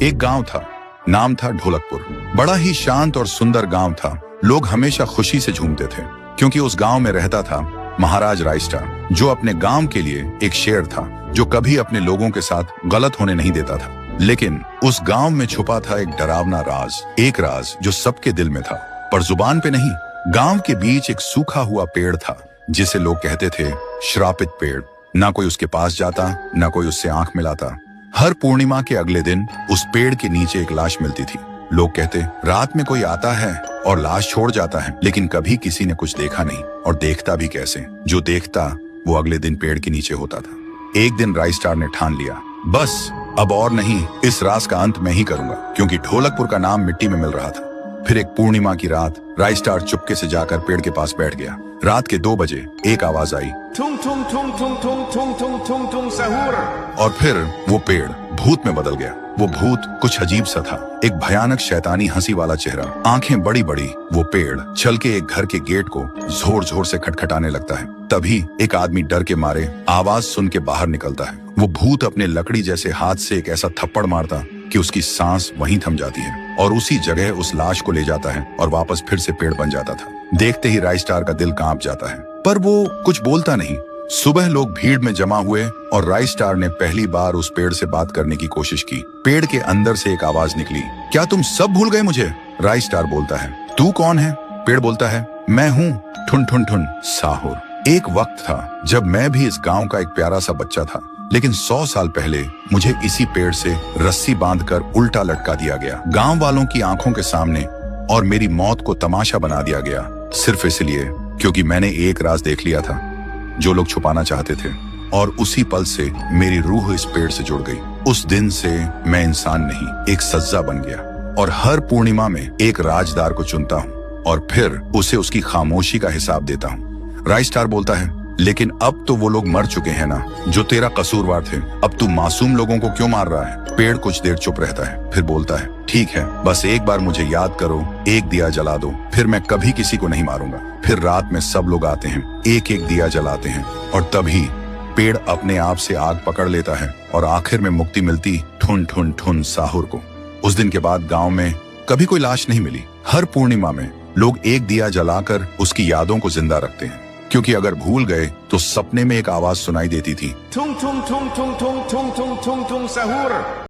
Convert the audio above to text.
एक गांव था, नाम था ढोलकपुर। बड़ा ही शांत और सुंदर गांव था। लोग हमेशा खुशी से झूमते थे क्योंकि उस गांव में रहता था महाराज रायस्टार, जो अपने गांव के लिए एक शेर था, जो कभी अपने लोगों के साथ गलत होने नहीं देता था। लेकिन उस गांव में छुपा था एक डरावना राज, एक राज जो सबके दिल में था पर जुबान पे नहीं। गांव के बीच एक सूखा हुआ पेड़ था जिसे लोग कहते थे श्रापित पेड़। ना कोई उसके पास जाता, ना कोई उससे आंख मिलाता। हर पूर्णिमा के अगले दिन उस पेड़ के नीचे एक लाश मिलती थी। लोग कहते रात में कोई आता है और लाश छोड़ जाता है, लेकिन कभी किसी ने कुछ देखा नहीं, और देखता भी कैसे। जो देखता वो अगले दिन पेड़ के नीचे होता था। एक दिन रायस्टार ने ठान लिया, बस अब और नहीं, इस राज का अंत मैं ही करूंगा, क्योंकि ढोलकपुर का नाम मिट्टी में मिल रहा था। फिर एक पूर्णिमा की रात रायस्टार चुपके से जाकर पेड़ के पास बैठ गया। रात के 2 बजे एक आवाज आई, थुम थुम थुम थुम थुम थुम थुम थुम थुम सहूर। और फिर वो पेड़ भूत में बदल गया। वो भूत कुछ अजीब सा था, एक भयानक शैतानी हंसी वाला चेहरा, आंखें बड़ी बड़ी। वो पेड़ चल के एक घर के गेट को जोर जोर से खटखटाने लगता है। तभी एक आदमी डर के मारे आवाज सुन के बाहर निकलता है। वो भूत अपने लकड़ी जैसे हाथ से एक ऐसा थप्पड़ मारता कि उसकी सांस वहीं थम जाती है, और उसी जगह उस लाश को ले जाता है और वापस फिर से पेड़ बन जाता था। देखते ही रायस्टार का दिल कांप जाता है, पर वो कुछ बोलता नहीं। सुबह लोग भीड़ में जमा हुए और रायस्टार ने पहली बार उस पेड़ से बात करने की कोशिश की। पेड़ के अंदर से एक आवाज निकली, क्या तुम सब भूल गए मुझे? रायस्टार बोलता है, तू कौन है? पेड़ बोलता है, मैं हूँ ठुन ठुन ठुन साहुर। एक वक्त था जब मैं भी इस गांव का एक प्यारा सा बच्चा था, लेकिन 100 साल पहले मुझे इसी पेड़ से रस्सी बांधकर उल्टा लटका दिया गया, गांव वालों की आंखों के सामने, और मेरी मौत को तमाशा बना दिया गया, सिर्फ इसलिए क्योंकि मैंने एक राज देख लिया था जो लोग छुपाना चाहते थे। और उसी पल से मेरी रूह इस पेड़ से जुड़ गई। उस दिन से मैं इंसान नहीं, एक सज्जा बन गया, और हर पूर्णिमा में एक राजदार को चुनता हूँ और फिर उसे उसकी खामोशी का हिसाब देता हूँ। रायस्टार बोलता है, लेकिन अब तो वो लोग मर चुके हैं ना, जो तेरा कसूरवार थे। अब तू मासूम लोगों को क्यों मार रहा है? पेड़ कुछ देर चुप रहता है, फिर बोलता है, ठीक है, बस एक बार मुझे याद करो, एक दिया जला दो, फिर मैं कभी किसी को नहीं मारूंगा। फिर रात में सब लोग आते हैं, एक एक दिया जलाते हैं, और तभी पेड़ अपने आप से आग पकड़ लेता है, और आखिर में मुक्ति मिलती ठुन ठुन ठुन साहुर को। उस दिन के बाद गांव में कभी कोई लाश नहीं मिली। हर पूर्णिमा में लोग एक दिया जलाकर उसकी यादों को जिंदा रखते हैं, क्योंकि अगर भूल गए तो सपने में एक आवाज सुनाई देती थी, थुम थुम थुम थुम थुम थुम थुम थुम थुम सहूर।